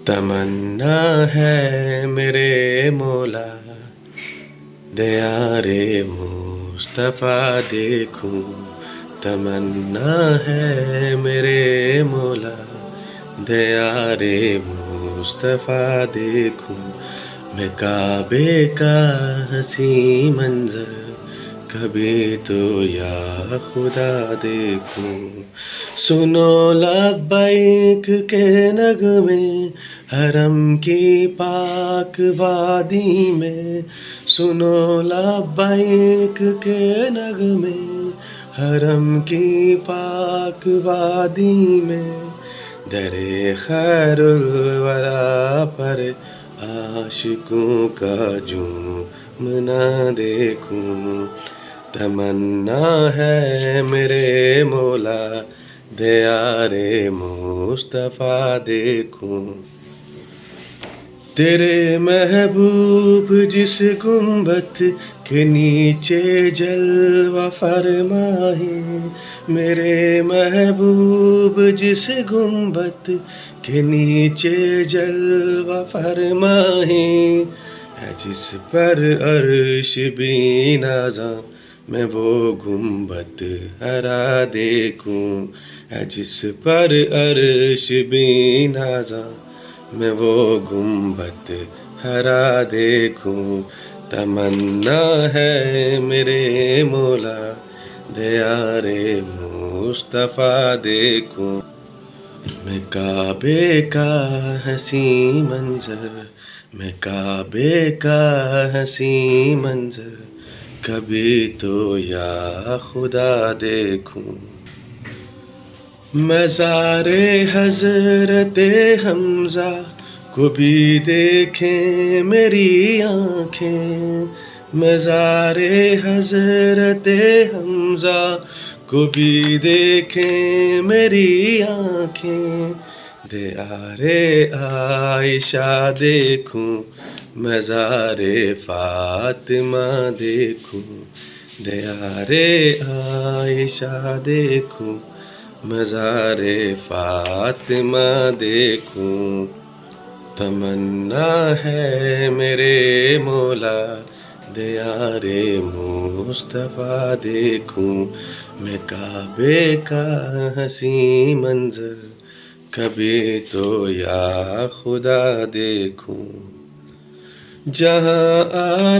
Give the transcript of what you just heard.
تمنا ہے میرے مولا دیار مصطفیٰ دیکھوں. تمنا ہے میرے مولا دیار مصطفیٰ دیکھوں. میں کعبے کا حسین منظر کبھی تو یا خدا دیکھوں. سنو لبیک کے نغمے حرم کی پاک وادی میں. سنو لبیک کے نغمے حرم کی پاک وادی میں. در خیر الورا پر عاشقوں کا جھوم نہ دیکھوں. تمنا ہے میرے مولا دیار مصطفیٰ دیکھوں. تیرے محبوب جس گنبد کے نیچے جلوہ فرمائیں. میرے محبوب جس گنبد کے نیچے جلوہ فرمائیں. ہے جس پر عرش بھی نازاں میں وہ گنبد ہرا دیکھوں. ہے جس پر عرش بھی نازاں میں وہ گنبد ہرا دیکھوں. تمنا ہے میرے مولا دیار مصطفیٰ دیکھوں. میں کعبے کا حسین منظر میں کعبے کا حسین منظر کبھی تو یا خدا دیکھوں. مزار حضرت حمزہ کو بھی دیکھیں میری آنکھیں. مزار حضرت حمزہ کو بھی دیکھیں میری آنکھیں. دیار عائشہ دیکھوں مزار فاطمہ دیکھوں. دیار عائشہ دیکھوں مزار فاطمہ دیکھوں. تمنا ہے میرے مولا دیار مصطفیٰ دیکھوں. میں کعبے کا حسین منظر کبھی تو یا خدا دیکھوں. جہاں آرام